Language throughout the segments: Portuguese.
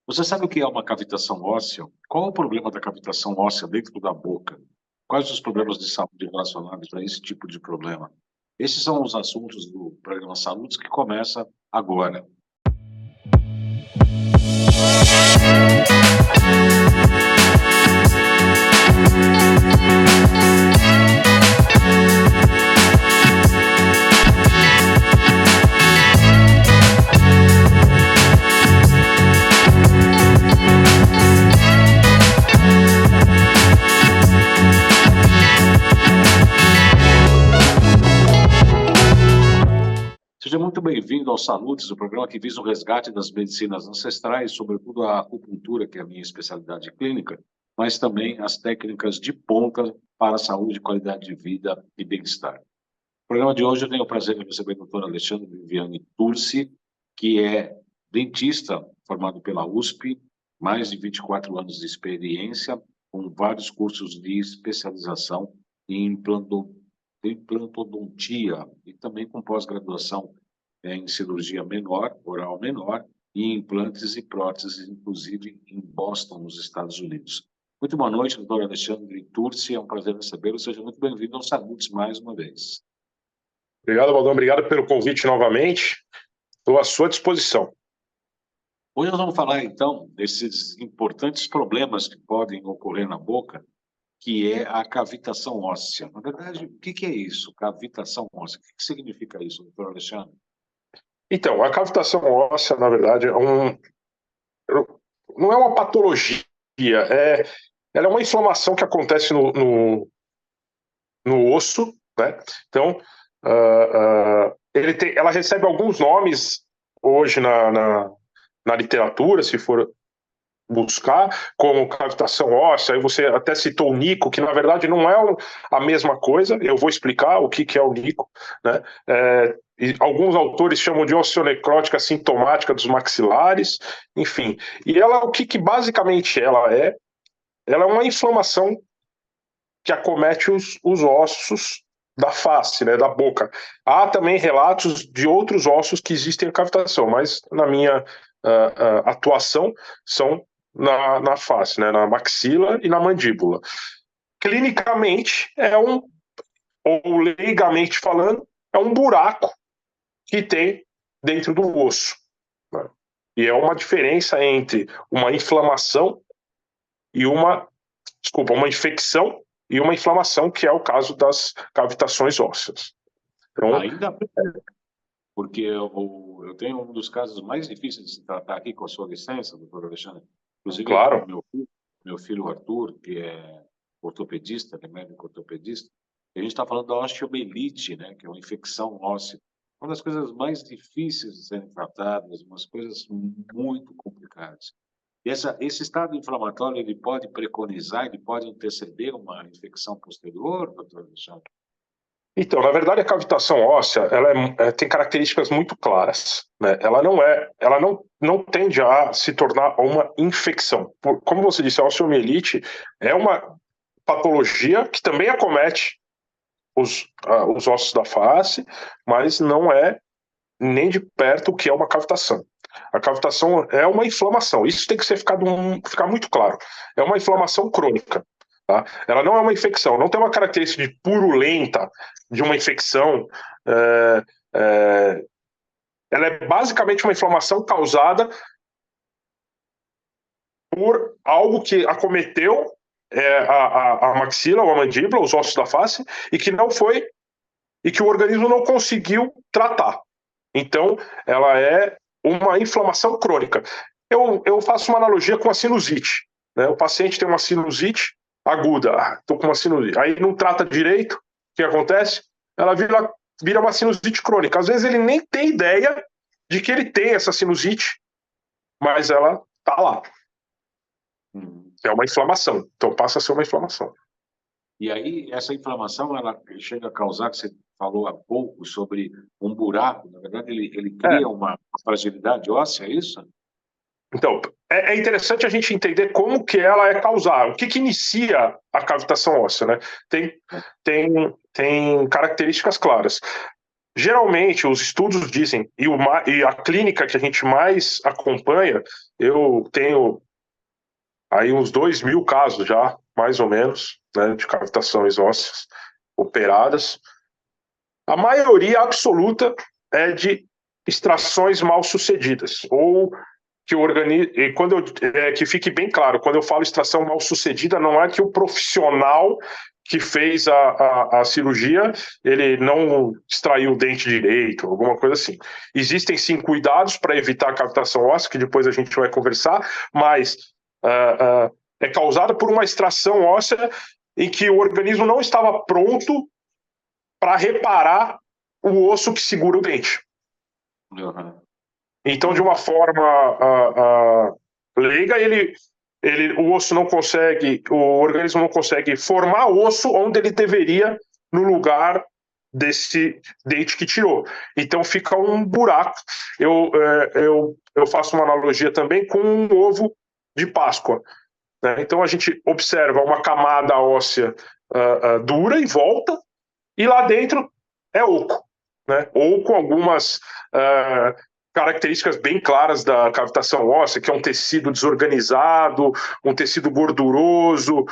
Você sabe o que é uma cavitação óssea? Qual é o problema da cavitação óssea dentro da boca? Quais os problemas de saúde relacionados a esse tipo de problema? Esses são os assuntos do programa Saúde que começa agora. Seja muito bem-vindo ao Saludes, o programa que visa o resgate das medicinas ancestrais, sobretudo a acupuntura, que é a minha especialidade clínica, mas também as técnicas de ponta para a saúde, qualidade de vida e bem-estar. No programa de hoje eu tenho o prazer de receber o doutor Alexandre Viviane Turci, que é dentista formado pela USP, mais de 24 anos de experiência, com vários cursos de especialização em implantodontia e também com pós-graduação em cirurgia menor, oral menor, e implantes e próteses, inclusive em Boston, nos Estados Unidos. Muito boa noite, doutor Alexandre Turci, é um prazer recebê-lo, seja muito bem-vindo ao Saludes mais uma vez. Obrigado, Valdão. Obrigado pelo convite novamente. Estou à sua disposição. Hoje nós vamos falar, então, desses importantes problemas que podem ocorrer na boca, que é a cavitação óssea. Na verdade, o que é isso, cavitação óssea? O que significa isso, doutor Alexandre? Então, a cavitação óssea, na verdade, não é uma patologia, ela é uma inflamação que acontece no osso, né? Então, ela recebe alguns nomes hoje na literatura, se for buscar, como cavitação óssea. Aí você até citou o Nico, que na verdade não é a mesma coisa. Eu vou explicar o que é o Nico, né? E alguns autores chamam de osteonecrótica sintomática dos maxilares, enfim. E ela, o que basicamente ela é? Ela é uma inflamação que acomete os ossos da face, né, da boca. Há também relatos de outros ossos que existem em cavitação, mas na minha atuação são na face, né, na maxila e na mandíbula. Clinicamente, ou leigamente falando, é um buraco que tem dentro do osso, né? E é uma diferença entre uma inflamação e uma infecção e uma inflamação, que é o caso das cavitações ósseas. Então, Ainda bem, porque eu tenho um dos casos mais difíceis de se tratar aqui, com a sua licença, doutor Alexandre. Inclusive, com o claro, meu filho Arthur, que é ortopedista, é médico ortopedista, e a gente está falando da osteomielite, né, que é uma infecção óssea. Uma das coisas mais difíceis de serem tratadas, umas coisas muito complicadas. E esse estado inflamatório, ele pode preconizar, ele pode anteceder uma infecção posterior, doutor Alexandre? então, na verdade, a cavitação óssea tem características muito claras, né? Ela não tende a se tornar uma infecção. Como você disse, a osteomielite é uma patologia que também acomete os ossos da face, mas não é nem de perto o que é uma cavitação. A cavitação é uma inflamação. Isso tem que ficar muito claro. É uma inflamação crônica. Tá? Ela não é uma infecção, não tem uma característica de purulenta de uma infecção. É, é, ela é basicamente uma inflamação causada por algo que acometeu a maxila ou a mandíbula, os ossos da face, e que o organismo não conseguiu tratar. Então, ela é uma inflamação crônica. Eu faço uma analogia com a sinusite, né? O paciente tem uma sinusite aguda, estou com uma sinusite, aí não trata direito, o que acontece? Ela vira uma sinusite crônica. Às vezes ele nem tem ideia de que ele tem essa sinusite, mas ela está lá. É uma inflamação, então passa a ser uma inflamação. E aí, essa inflamação, ela chega a causar, que você falou há pouco, sobre um buraco, na verdade, ele cria uma fragilidade óssea, é isso? Então, é interessante a gente entender como que ela é causada, o que inicia a cavitação óssea, né? Tem características claras. Geralmente, os estudos dizem, e a clínica que a gente mais acompanha, eu tenho aí uns 2.000 casos já, mais ou menos, né, de cavitações ósseas operadas. A maioria absoluta é de extrações mal sucedidas, ou que o organismo, que fique bem claro, quando eu falo extração mal sucedida, não é que o profissional que fez a cirurgia, ele não extraiu o dente direito, alguma coisa assim. Existem sim cuidados para evitar a cavitação óssea, que depois a gente vai conversar, mas é causada por uma extração óssea em que o organismo não estava pronto para reparar o osso que segura o dente. Uhum. Então, de uma forma leiga, o osso não consegue, o organismo não consegue formar osso onde ele deveria no lugar desse dente que tirou. Então fica um buraco. Eu faço uma analogia também com um ovo de Páscoa, né? Então a gente observa uma camada óssea dura em volta, e lá dentro é oco, né? Ou com algumas características bem claras da cavitação óssea, que é um tecido desorganizado, um tecido gorduroso,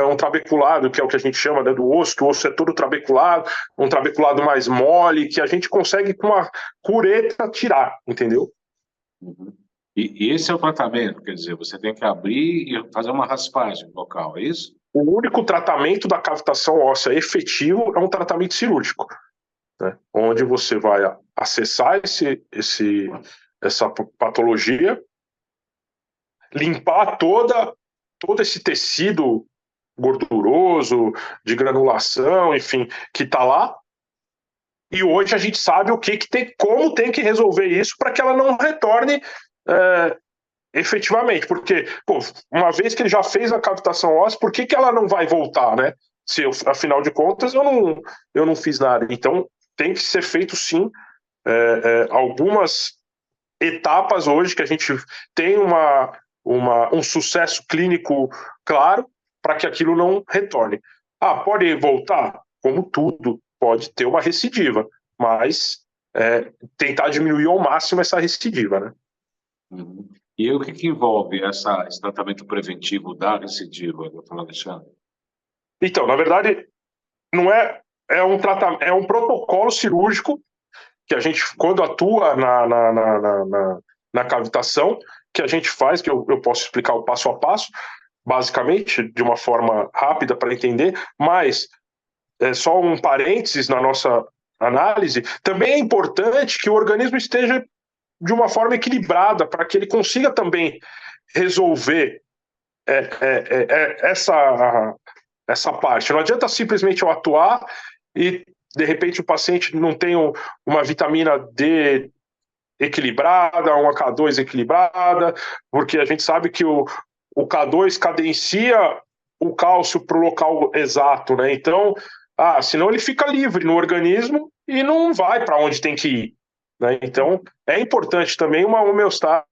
um trabeculado, que é o que a gente chama, né, do osso, que o osso é todo trabeculado, um trabeculado mais mole, que a gente consegue com uma cureta tirar, entendeu? Uhum. E esse é o tratamento, quer dizer, você tem que abrir e fazer uma raspagem local, é isso? O único tratamento da cavitação óssea efetivo é um tratamento cirúrgico, né? Onde você vai acessar essa patologia, limpar todo esse tecido gorduroso, de granulação, enfim, que está lá. E hoje a gente sabe como tem que resolver isso para que ela não retorne efetivamente. Porque, pô, uma vez que ele já fez a cavitação óssea, por que ela não vai voltar, né? Se eu, afinal de contas, eu não fiz nada. Então, tem que ser feito sim algumas etapas hoje que a gente tem um sucesso clínico claro para que aquilo não retorne. Ah, pode voltar? Como tudo, pode ter uma recidiva, mas tentar diminuir ao máximo essa recidiva, né? Uhum. E aí, o que que envolve esse tratamento preventivo da recidiva, doutor Alexandre? Então, na verdade, não é um protocolo cirúrgico que a gente, quando atua na cavitação, que a gente faz, que eu posso explicar o passo a passo, basicamente, de uma forma rápida para entender, mas só um parênteses na nossa análise, também é importante que o organismo esteja de uma forma equilibrada, para que ele consiga também resolver essa parte. Não adianta simplesmente eu atuar e, de repente, o paciente não tem uma vitamina D equilibrada, uma K2 equilibrada, porque a gente sabe que o K2 cadencia o cálcio para o local exato, né? Então, senão ele fica livre no organismo e não vai para onde tem que ir, né? Então, é importante também uma homeostase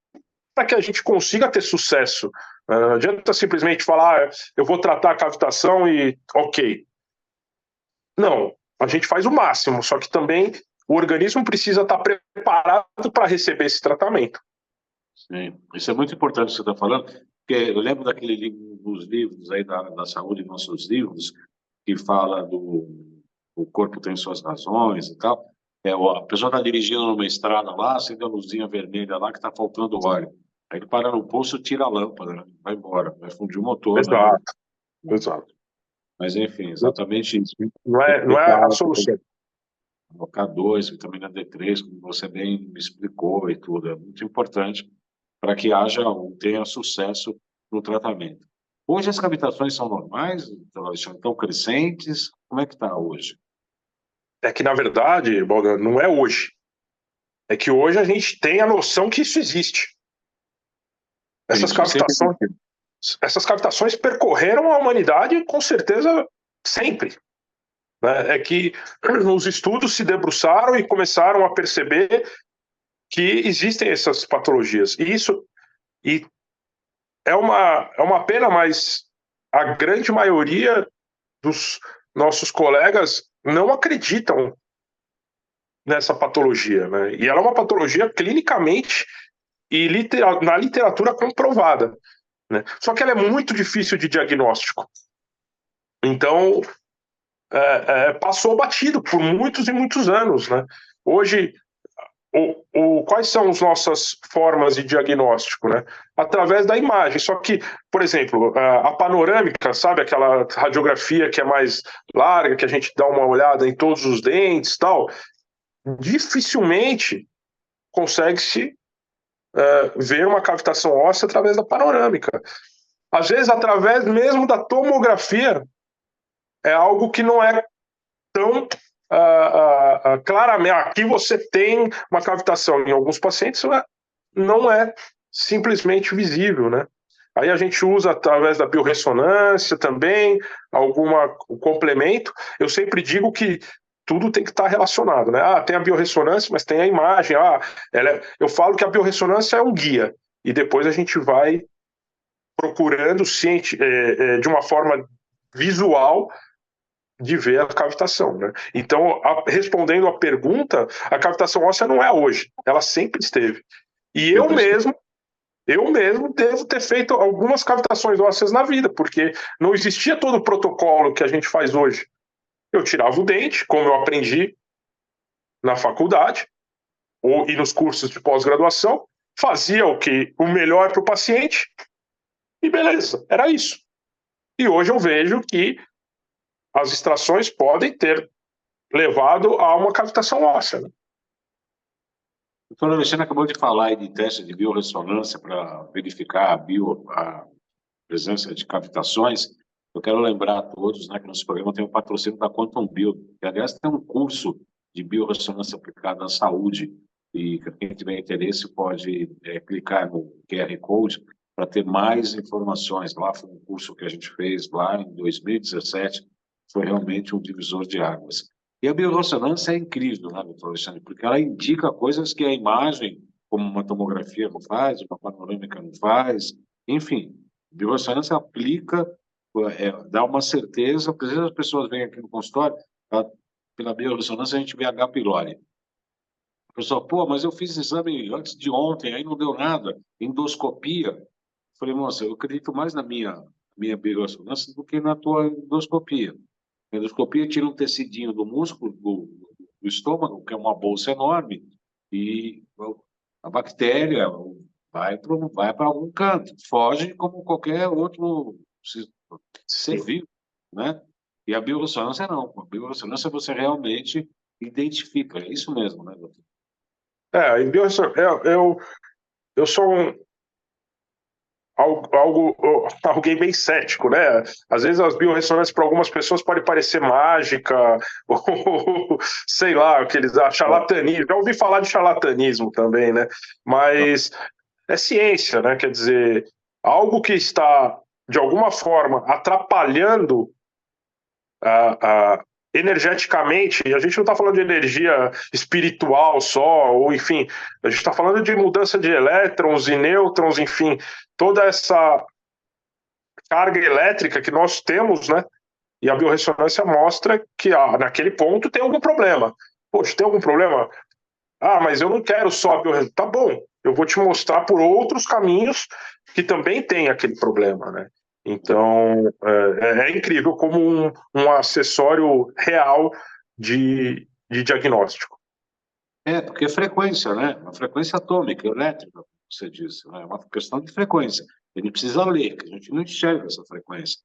para que a gente consiga ter sucesso. Não adianta simplesmente falar, eu vou tratar a cavitação e ok. Não, a gente faz o máximo, só que também o organismo precisa estar preparado para receber esse tratamento. Sim, isso é muito importante o que você está falando, porque eu lembro daquele livro, dos livros aí da saúde, nossos livros, que fala do o corpo tem suas razões e tal. A pessoa está dirigindo numa estrada lá, acende a luzinha vermelha lá que está faltando óleo. Aí ele para no posto, tira a lâmpada, né? Vai embora, vai fundir o motor, né? Exato, exato. Mas enfim, exatamente isso. Não é a solução. K2, vitamina D3, como você bem me explicou e tudo, é muito importante para que tenha sucesso no tratamento. Hoje as cavitações são normais, estão crescentes, como é que está hoje? É que, na verdade, Boga, não é hoje. É que hoje a gente tem a noção que isso existe. Essas cavitações, essas cavitações percorreram a humanidade, com certeza, sempre. Né? É que os estudos se debruçaram e começaram a perceber que existem essas patologias. E é uma pena, mas a grande maioria dos nossos colegas não acreditam nessa patologia, né? E ela é uma patologia clinicamente e na literatura comprovada, né? Só que ela é muito difícil de diagnóstico. Então, passou batido por muitos e muitos anos, né? Hoje, quais são as nossas formas de diagnóstico, né? Através da imagem. Só que, por exemplo, a panorâmica, sabe, aquela radiografia que é mais larga, que a gente dá uma olhada em todos os dentes, tal, dificilmente consegue-se ver uma cavitação óssea através da panorâmica. Às vezes, através mesmo da tomografia, é algo que não é tão claramente. Aqui você tem uma cavitação. Em alguns pacientes não é simplesmente visível, né? Aí a gente usa através da biorressonância também, um complemento. Eu sempre digo que tudo tem que estar relacionado, né? Tem a biorressonância, mas tem a imagem. Eu falo que a biorressonância é um guia, e depois a gente vai procurando de uma forma visual de ver a cavitação, né? Então, respondendo à pergunta, a cavitação óssea não é hoje, ela sempre esteve. E eu mesmo devo ter feito algumas cavitações ósseas na vida, porque não existia todo o protocolo que a gente faz hoje. Eu tirava o dente, como eu aprendi na faculdade e nos cursos de pós-graduação, fazia o melhor para o paciente e beleza, era isso. E hoje eu vejo que as extrações podem ter levado a uma cavitação óssea, né? O doutor Alexandre acabou de falar aí de teste de biorressonância para verificar a presença de cavitações. Eu quero lembrar a todos, né, que nosso programa tem um patrocínio da Quantum Bio, que, aliás, tem um curso de biorressonância aplicada à saúde, e quem tiver interesse pode clicar no QR Code para ter mais informações. Lá foi um curso que a gente fez lá em 2017, foi realmente um divisor de águas. E a biorressonância é incrível, né, doutor Alexandre, porque ela indica coisas que a imagem, como uma tomografia não faz, uma panorâmica não faz, enfim. A biorressonância aplica, dá uma certeza, porque às vezes as pessoas vêm aqui no consultório, pela biorressonância a gente vê H. pylori. O pessoal, pô, mas eu fiz exame antes de ontem, aí não deu nada, endoscopia. Eu falei, moça, eu acredito mais na minha biorressonância do que na tua endoscopia. A endoscopia tira um tecidinho do músculo do estômago, que é uma bolsa enorme, e a bactéria vai para algum canto, foge como qualquer outro ser vivo, né? E a biorressonância não. A biorressonância você realmente identifica, é isso mesmo, né, doutor? Eu sou alguém bem cético, né? Às vezes as biorressonâncias para algumas pessoas pode parecer mágica, ou sei lá, o que eles acham, charlatanismo. Já ouvi falar de charlatanismo também, né? Mas é ciência, né? Quer dizer, algo que está, de alguma forma, atrapalhando energeticamente, e a gente não está falando de energia espiritual só, ou enfim, a gente está falando de mudança de elétrons e nêutrons, enfim, toda essa carga elétrica que nós temos, né? E a biorressonância mostra que naquele ponto tem algum problema. Poxa, tem algum problema? Mas eu não quero só a biorressonância. Tá bom, eu vou te mostrar por outros caminhos que também tem aquele problema, né? Então, é incrível como um acessório real de diagnóstico. Porque é frequência, né? Uma frequência atômica, elétrica, como você disse, né? É uma questão de frequência. Ele precisa ler, que a gente não enxerga essa frequência,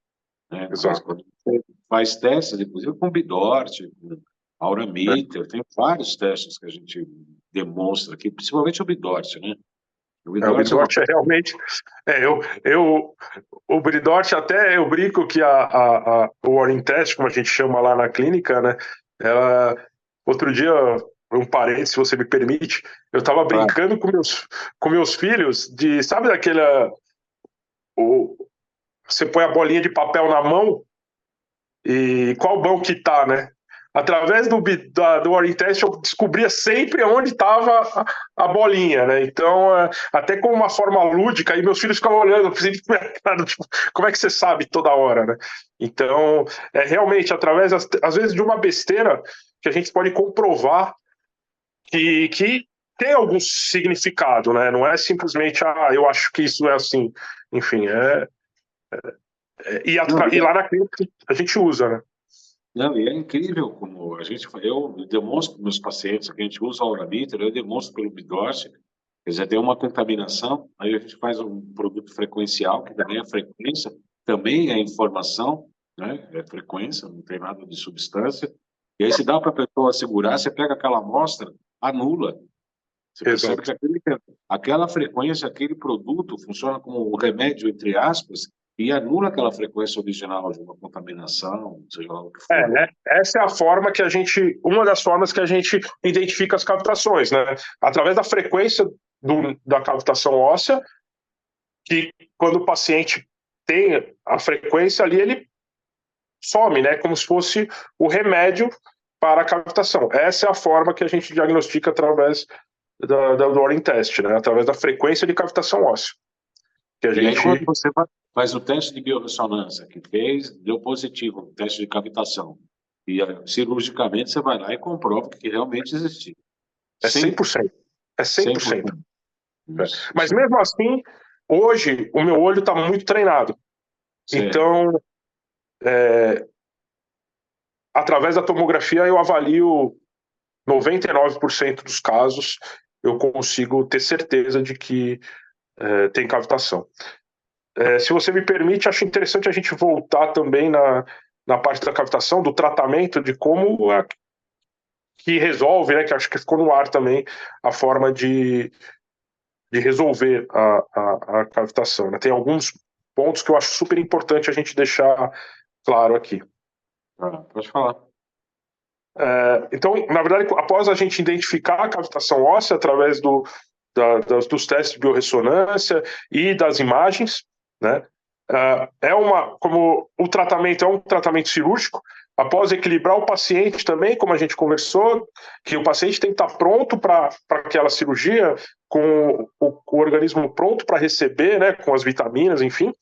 né? Mas quando você faz testes, inclusive com Bidort, com Aurameter, tem vários testes que a gente demonstra aqui, principalmente o Bidort, né? O Bidort é realmente. O Bidort, até eu brinco que o Warning Test, como a gente chama lá na clínica, né? Outro dia, um parênteses, se você me permite, eu estava brincando com meus filhos sabe daquela. Você põe a bolinha de papel na mão e qual mão que tá, né? Através do Warning Test eu descobria sempre onde estava a bolinha, né? Então, até com uma forma lúdica, e meus filhos ficavam olhando, tipo, como é que você sabe toda hora, né? Então, realmente, através, às vezes, de uma besteira que a gente pode comprovar que tem algum significado, né? Não é simplesmente, eu acho que isso é assim. Enfim, e lá na clínica a gente usa, né? Não, e é incrível como eu demonstro para meus pacientes que a gente usa a Auraliter, eu demonstro pelo Bidorce, quer dizer, tem uma contaminação, aí a gente faz um produto frequencial, que também é frequência, também é informação, né? É frequência, não tem nada de substância, e aí se dá para a pessoa segurar, você pega aquela amostra, anula. Você percebe que aquela frequência, aquele produto funciona como um remédio, entre aspas, e anula aquela frequência original de uma contaminação, seja lá o que for. Né? Essa é a forma que uma das formas que a gente identifica as cavitações, né? Através da frequência da cavitação óssea, que quando o paciente tem a frequência ali, ele some, né? Como se fosse o remédio para a cavitação. Essa é a forma que a gente diagnostica através do Warren Test, né? Através da frequência de cavitação óssea. E aí, quando você faz o teste de biorressonância, que deu positivo no teste de cavitação, e cirurgicamente você vai lá e comprova que realmente existiu. É 100%. É 100%. Mas mesmo assim, hoje, o meu olho está muito treinado. Certo. Então, através da tomografia, eu avalio 99% dos casos, eu consigo ter certeza de que tem cavitação. Se você me permite, acho interessante a gente voltar também na parte da cavitação, do tratamento, de como que resolve, né, que acho que ficou no ar também, a forma de resolver a cavitação, né? Tem alguns pontos que eu acho super importante a gente deixar claro aqui. Pode falar. Então, na verdade, após a gente identificar a cavitação óssea através dos testes de biorressonância e das imagens, né, como o tratamento é um tratamento cirúrgico, após equilibrar o paciente também, como a gente conversou, que o paciente tem que estar pronto para aquela cirurgia, com o organismo pronto para receber, né, com as vitaminas, enfim.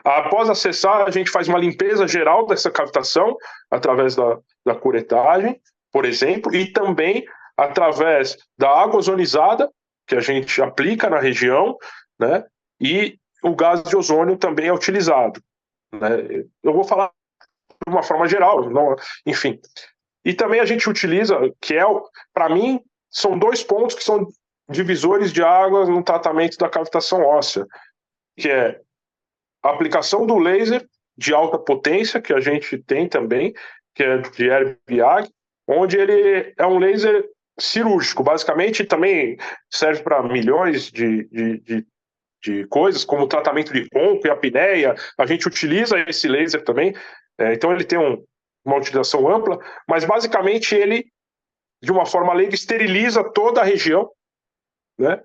Após acessar, a gente faz uma limpeza geral dessa cavitação, através da curetagem, por exemplo, e também através da água ozonizada, que a gente aplica na região, né, e o gás de ozônio também é utilizado, né. Eu vou falar de uma forma geral, enfim. E também a gente utiliza, que para mim, são 2 pontos que são divisores de águas no tratamento da cavitação óssea, que é a aplicação do laser de alta potência, que a gente tem também, que é de Herbiag, onde ele é um laser cirúrgico, basicamente também serve para milhões de coisas, como o tratamento de ronco e apneia, a gente utiliza esse laser também, então ele tem uma utilização ampla, mas basicamente ele, de uma forma leiga, esteriliza toda a região, né,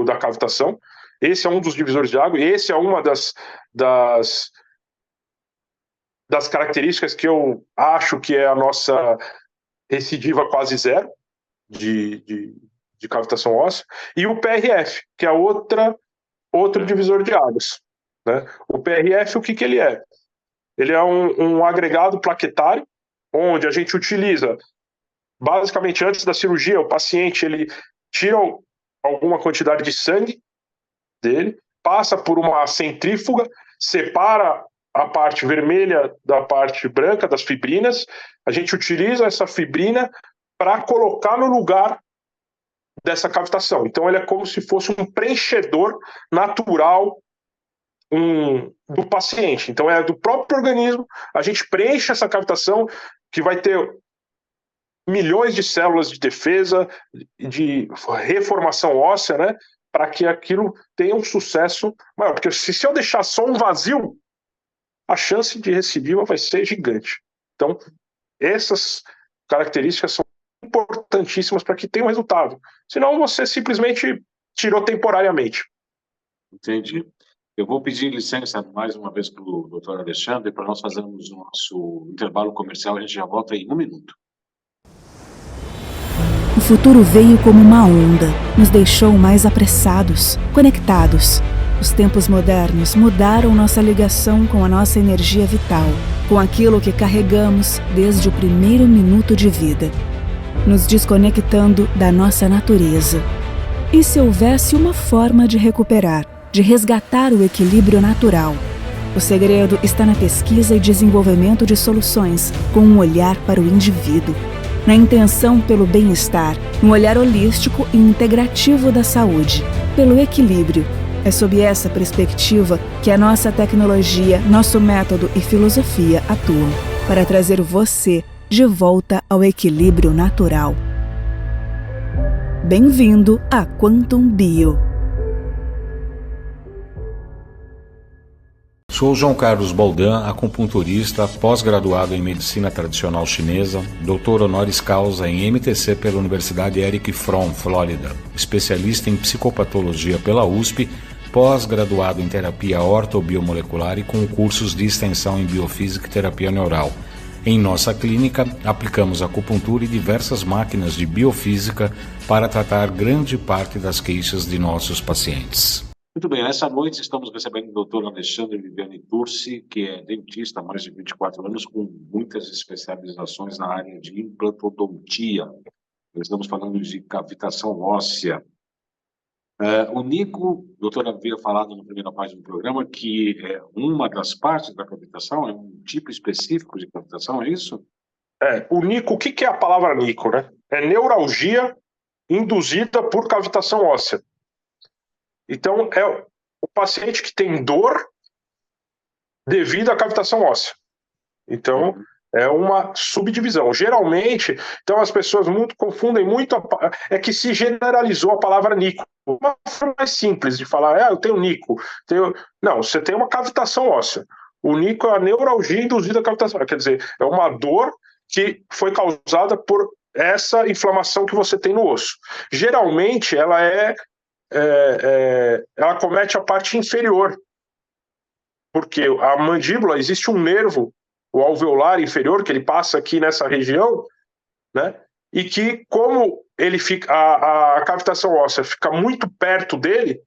da cavitação. Esse é um dos divisores de água, e esse é uma das características que eu acho que é a nossa recidiva quase zero de cavitação óssea, e o PRF, que é outro divisor de águas, né? O PRF, o que ele é? Ele é um agregado plaquetário, onde a gente utiliza, basicamente antes da cirurgia, o paciente ele tira alguma quantidade de sangue dele, passa por uma centrífuga, separa a parte vermelha da parte branca das fibrinas, a gente utiliza essa fibrina para colocar no lugar dessa cavitação. Então ele é como se fosse um preenchedor natural do paciente. Então é do próprio organismo, a gente preenche essa cavitação que vai ter milhões de células de defesa, de reformação óssea, né, para que aquilo tenha um sucesso maior. Porque se eu deixar só um vazio, a chance de recidiva vai ser gigante. Então, essas características são importantíssimas para que tenha um resultado. Senão você simplesmente tirou temporariamente. Entendi. Eu vou pedir licença mais uma vez para o doutor Alexandre, para nós fazermos o nosso intervalo comercial. A gente já volta em 1 minuto. O futuro veio como uma onda, nos deixou mais apressados, conectados. Os tempos modernos mudaram nossa ligação com a nossa energia vital, com aquilo que carregamos desde o primeiro minuto de vida. nos desconectando da nossa natureza. E se houvesse uma forma de recuperar, de resgatar o equilíbrio natural? O segredo está na pesquisa e desenvolvimento de soluções com um olhar para o indivíduo, na intenção pelo bem-estar, no olhar holístico e integrativo da saúde, pelo equilíbrio. É sob essa perspectiva que a nossa tecnologia, nosso método e filosofia atuam para trazer você de volta ao equilíbrio natural. Bem-vindo a Quantum Bio. Sou João Carlos Baldan, acupunturista, pós-graduado em Medicina Tradicional Chinesa, doutor honoris causa em MTC pela Universidade Eric Fromm, Flórida, especialista em psicopatologia pela USP, pós-graduado em terapia ortobiomolecular e com cursos de extensão em biofísica e terapia neural. Em nossa clínica, aplicamos acupuntura e diversas máquinas de biofísica para tratar grande parte das queixas de nossos pacientes. Muito bem, essa noite estamos recebendo o doutor Alexandre Viviani Turci, que é dentista há mais de 24 anos, com muitas especializações na área de implantodontia. Estamos falando de cavitação óssea. O Nico, o doutor havia falado na primeira parte do programa que uma das partes da cavitação é um tipo específico de cavitação, é isso? O Nico, o que é a palavra Nico, né? É neuralgia induzida por cavitação óssea. Então, é o paciente que tem dor devido à cavitação óssea. Então, é uma subdivisão. Geralmente, então as pessoas confundem muito, é que se generalizou a palavra Nico. Uma forma mais simples de falar, eu tenho Nico. Não, você tem uma cavitação óssea. O Nico é a neuralgia induzida à cavitação. Quer dizer, é uma dor que foi causada por essa inflamação que você tem no osso. Geralmente, ela ela comete a parte inferior, porque a mandíbula, existe um nervo, o alveolar inferior, que ele passa aqui nessa região, né? E que, como ele fica, a cavitação óssea fica muito perto dele,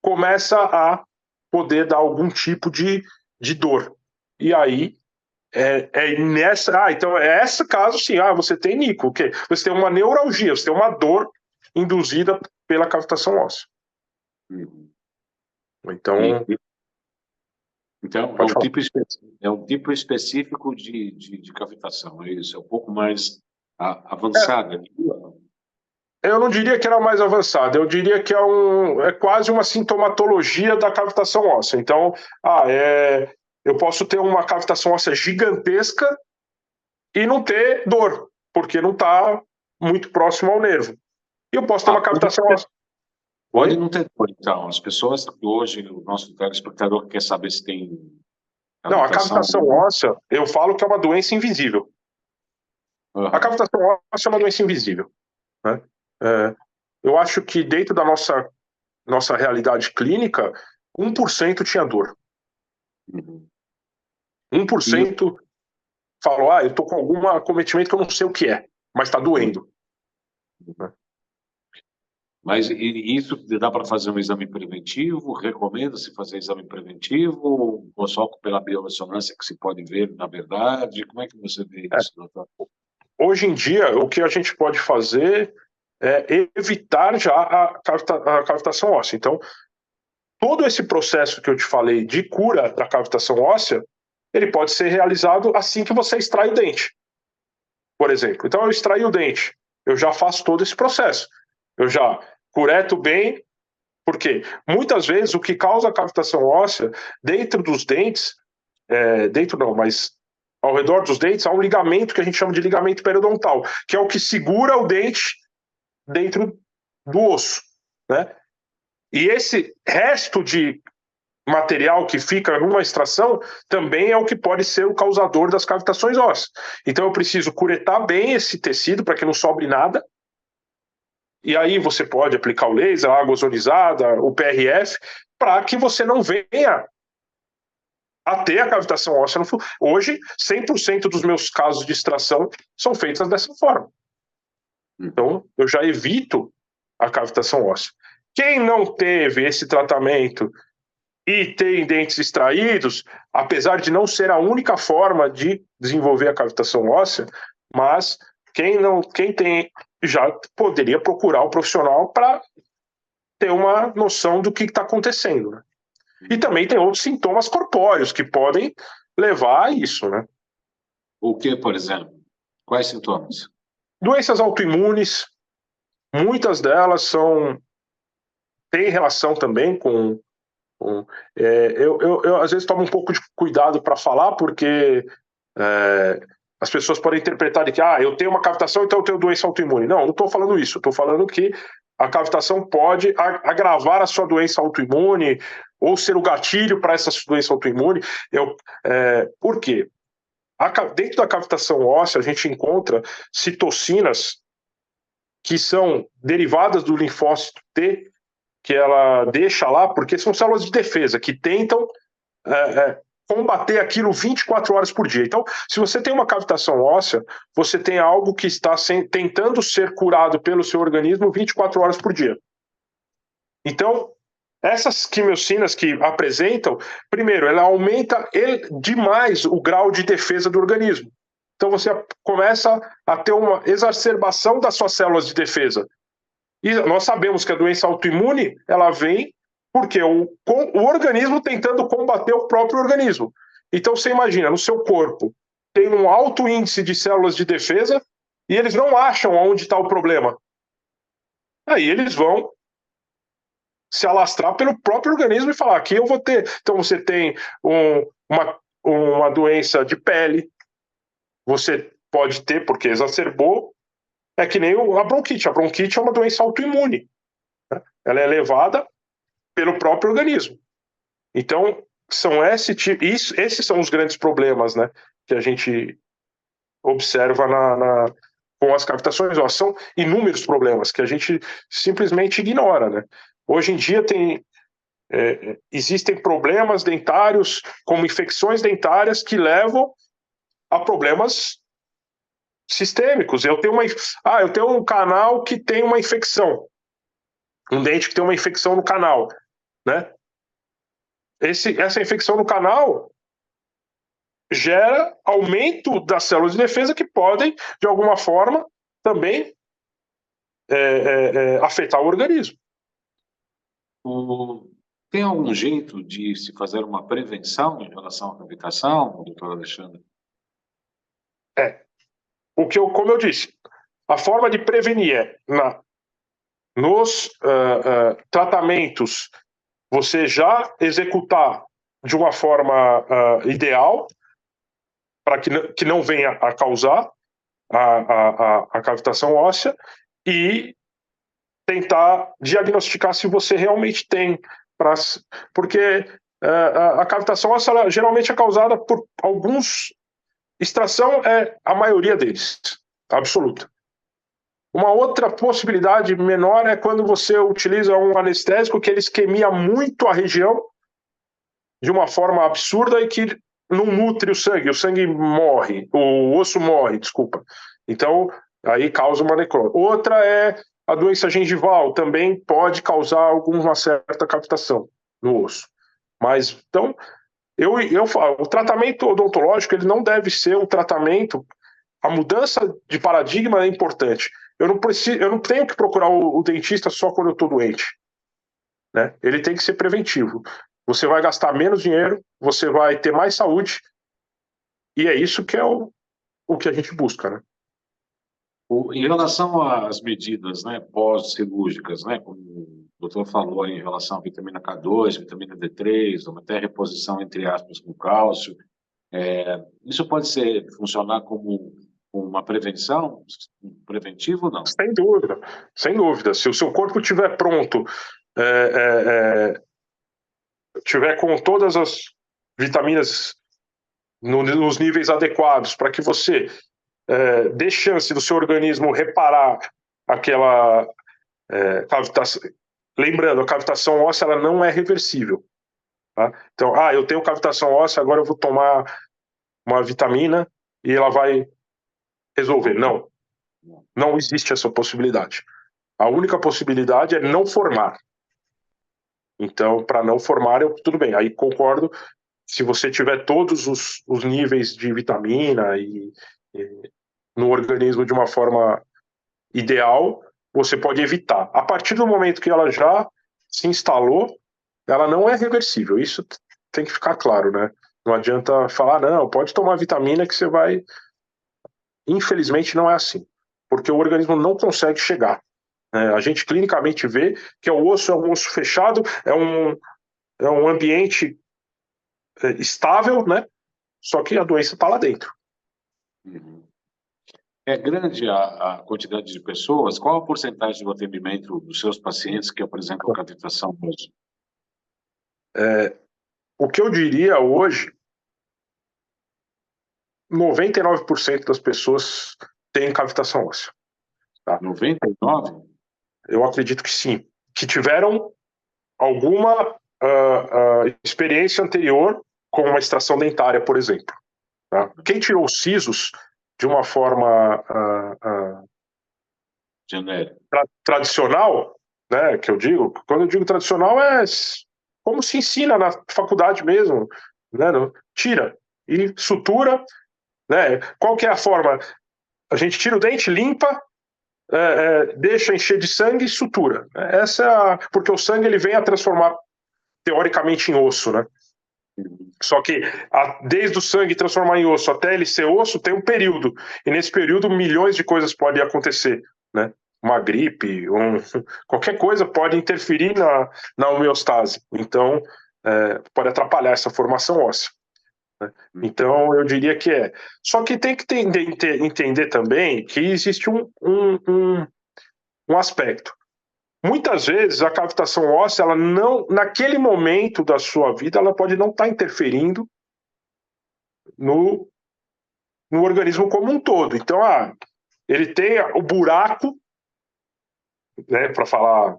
começa a poder dar algum tipo de dor. E aí, então é esse caso, sim, você tem Nico, okay? Você tem uma neuralgia, você tem uma dor induzida pela cavitação óssea. Então, é um tipo específico de cavitação, é isso? É um pouco mais avançada. Eu não diria que era mais avançada, eu diria que é quase uma sintomatologia da cavitação óssea. Então, eu posso ter uma cavitação óssea gigantesca e não ter dor, porque não está muito próximo ao nervo. E eu posso ter uma cavitação óssea. Pode não ter dor, então. As pessoas que hoje, o nosso telespectador quer saber se tem cavitação. Não, a cavitação óssea, eu falo que é uma doença invisível. A cavitação óssea é uma doença invisível, né? Eu acho que dentro da nossa realidade clínica, 1% tinha dor. 1% falou, eu estou com algum acometimento que eu não sei o que é, mas está doendo. Mas isso dá para fazer um exame preventivo? Recomenda-se fazer exame preventivo? Ou só pela biorressonância que se pode ver, na verdade? Como é que você vê isso, doutor? Hoje em dia, o que a gente pode fazer é evitar já a cavitação óssea. Então, todo esse processo que eu te falei de cura da cavitação óssea, ele pode ser realizado assim que você extrai o dente. Por exemplo, então eu extraí o dente, eu já faço todo esse processo. Eu já cureto bem, porque muitas vezes o que causa a cavitação óssea, dentro dos dentes, mas ao redor dos dentes, há um ligamento que a gente chama de ligamento periodontal, que é o que segura o dente dentro do osso, né? E esse resto de material que fica numa extração também é o que pode ser o causador das cavitações ósseas. Então eu preciso curetar bem esse tecido para que não sobre nada. E aí você pode aplicar o laser, a água ozonizada, o PRF, para que você não venha a ter a cavitação óssea no futuro. Hoje, 100% dos meus casos de extração são feitos dessa forma. Então, eu já evito a cavitação óssea. Quem não teve esse tratamento e tem dentes extraídos, apesar de não ser a única forma de desenvolver a cavitação óssea, mas quem tem já poderia procurar o profissional para ter uma noção do que está acontecendo, né? E também tem outros sintomas corpóreos que podem levar a isso, né? O que, por exemplo? Quais sintomas? Doenças autoimunes, muitas delas têm relação também com eu às vezes tomo um pouco de cuidado para falar, porque as pessoas podem interpretar de que eu tenho uma cavitação, então eu tenho doença autoimune. Não estou falando isso. Estou falando que a cavitação pode agravar a sua doença autoimune ou ser o gatilho para essa doença autoimune. Por quê? Dentro da cavitação óssea, a gente encontra citocinas que são derivadas do linfócito T, que ela deixa lá, porque são células de defesa que tentam combater aquilo 24 horas por dia. Então, se você tem uma cavitação óssea, você tem algo que está tentando ser curado pelo seu organismo 24 horas por dia. Então, essas quimiocinas que apresentam, primeiro, ela aumenta demais o grau de defesa do organismo. Então, você começa a ter uma exacerbação das suas células de defesa. E nós sabemos que a doença autoimune, ela vem porque o organismo tentando combater o próprio organismo. Então, você imagina, no seu corpo tem um alto índice de células de defesa e eles não acham onde está o problema. Aí eles vão se alastrar pelo próprio organismo e falar, aqui eu vou ter. Então, você tem uma doença de pele, você pode ter, porque exacerbou. É que nem a bronquite. A bronquite é uma doença autoimune, né? Ela é levada pelo próprio organismo. Então, esses são os grandes problemas, né, que a gente observa com as cavitações. São inúmeros problemas que a gente simplesmente ignora, né? Hoje em dia existem problemas dentários, como infecções dentárias, que levam a problemas sistêmicos. Eu tenho um canal que tem uma infecção, um dente que tem uma infecção no canal, né? Essa infecção no canal gera aumento das células de defesa que podem, de alguma forma, também afetar o organismo. Tem algum jeito de se fazer uma prevenção em relação à cavitação, doutor Alexandre? Como eu disse, a forma de prevenir nos tratamentos, você já executar de uma forma ideal, para que não venha a causar a cavitação óssea, e tentar diagnosticar se você realmente tem. Porque a cavitação óssea ela, geralmente é causada por alguns. Extração é a maioria deles, absoluta. Uma outra possibilidade menor é quando você utiliza um anestésico que ele isquemia muito a região de uma forma absurda e que não nutre o sangue morre, o osso morre, desculpa. Então, aí causa uma necrose. Outra é a doença gengival, também pode causar alguma certa cavitação no osso. Mas, então, eu falo, o tratamento odontológico ele não deve ser um tratamento. A mudança de paradigma é importante. Eu não tenho que procurar o dentista só quando eu estou doente, né? Ele tem que ser preventivo. Você vai gastar menos dinheiro, você vai ter mais saúde, e é isso que é o que a gente busca, né? Em relação às medidas, né, pós-cirúrgicas, né, como o doutor falou aí, em relação à vitamina K2, vitamina D3, até reposição, entre aspas, com cálcio, isso pode funcionar como uma prevenção, preventivo ou não? Sem dúvida, sem dúvida. Se o seu corpo estiver pronto, tiver com todas as vitaminas nos níveis adequados para que você dê chance do seu organismo reparar aquela cavitação. Lembrando, a cavitação óssea ela não é reversível. Tá? Então, eu tenho cavitação óssea, agora eu vou tomar uma vitamina e ela vai resolver. Não existe essa possibilidade. A única possibilidade é não formar. Então, para não formar, tudo bem. Aí concordo, se você tiver todos os níveis de vitamina no organismo de uma forma ideal, você pode evitar. A partir do momento que ela já se instalou, ela não é reversível. Isso tem que ficar claro, né? Não adianta falar, não, pode tomar vitamina que você vai... Infelizmente não é assim, porque o organismo não consegue chegar. A gente clinicamente vê que o osso é um osso fechado, é um ambiente estável, né? Só que a doença está lá dentro. Uhum. É grande a quantidade de pessoas? Qual a porcentagem do atendimento dos seus pacientes que apresentam cavitação hoje? O que eu diria hoje, 99% das pessoas têm cavitação óssea. Tá? 99%? Eu acredito que sim. Que tiveram alguma experiência anterior com uma extração dentária, por exemplo. Tá? Quem tirou os sisos de uma forma tradicional, né, que eu digo, quando eu digo tradicional é como se ensina na faculdade mesmo, né, tira e sutura, né, qual que é a forma? A gente tira o dente, limpa, deixa encher de sangue e sutura. Essa porque o sangue ele vem a transformar teoricamente em osso, né? Só que desde o sangue transformar em osso até ele ser osso tem um período, e nesse período milhões de coisas podem acontecer, né? Uma gripe, qualquer coisa pode interferir na homeostase, então pode atrapalhar essa formação óssea, né? Então eu diria que só que tem que entender também que existe um aspecto. Muitas vezes a cavitação óssea, ela não, naquele momento da sua vida, ela pode não estar interferindo no organismo como um todo. Então, ele tem o buraco, né, para falar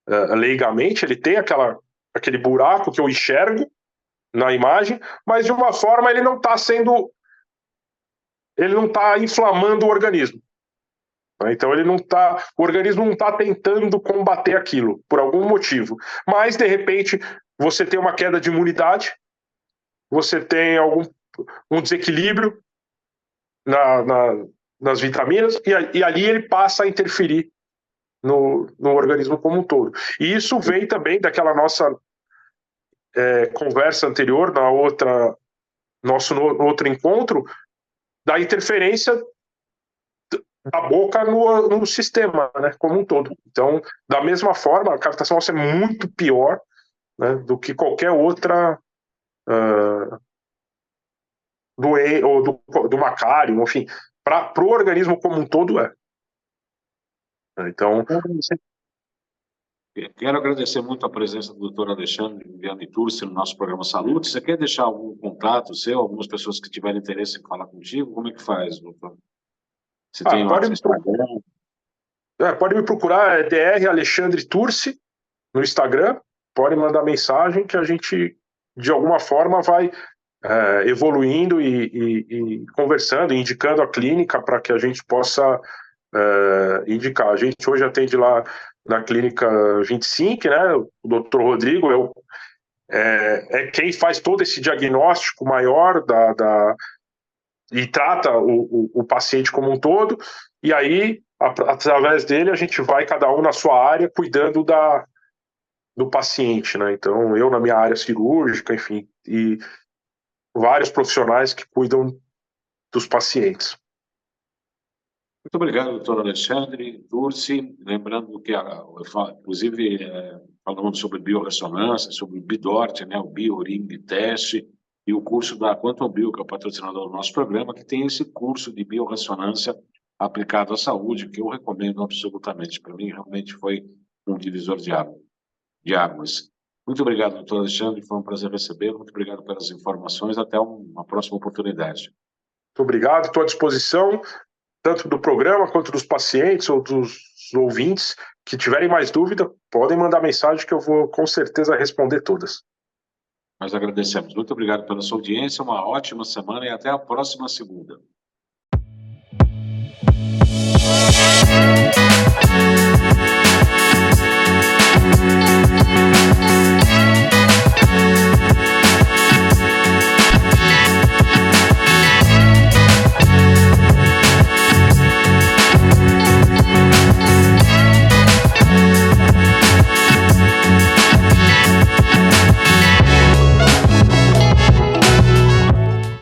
leigamente, ele tem aquele buraco que eu enxergo na imagem, mas de uma forma ele não está inflamando o organismo. Então o organismo não está tentando combater aquilo por algum motivo, mas de repente você tem uma queda de imunidade, você tem um desequilíbrio nas vitaminas e ali ele passa a interferir no organismo como um todo. E isso vem também daquela nossa conversa anterior, nosso outro encontro, da interferência da boca no sistema, né, como um todo. Então, da mesma forma, a cavitação óssea é muito pior, né, do que qualquer outra do macário, enfim, para o organismo como um todo Então, quero agradecer muito a presença do Dr. Alexandre Vianney Turci no nosso programa Saúde. Você quer deixar algum contato seu, algumas pessoas que tiverem interesse em falar contigo? Como é que faz, doutor? Você tem pode um Instagram? Pode me procurar, Dr. Alexandre Turci no Instagram, pode mandar mensagem que a gente, de alguma forma, vai evoluindo e conversando, indicando a clínica para que a gente possa indicar. A gente hoje atende lá na clínica 25, né? O Dr. Rodrigo é quem faz todo esse diagnóstico maior e trata o paciente como um todo, e aí, através dele, a gente vai cada um na sua área cuidando do paciente, né? Então, eu na minha área cirúrgica, enfim, e vários profissionais que cuidam dos pacientes. Muito obrigado, doutor Alexandre Turci. Lembrando que, inclusive, falando sobre biorressonância, sobre o BIDORT, né, o BioRing Teste, e o curso da Quantum Bio, que é o patrocinador do nosso programa, que tem esse curso de biorressonância aplicado à saúde, que eu recomendo absolutamente. Para mim, realmente foi um divisor de águas. Muito obrigado, doutor Alexandre. Foi um prazer recebê-lo. Muito obrigado pelas informações. Até uma próxima oportunidade. Muito obrigado. Estou à disposição, tanto do programa quanto dos pacientes ou dos ouvintes que tiverem mais dúvida, podem mandar mensagem que eu vou com certeza responder todas. Nós agradecemos. Muito obrigado pela sua audiência, uma ótima semana e até a próxima segunda.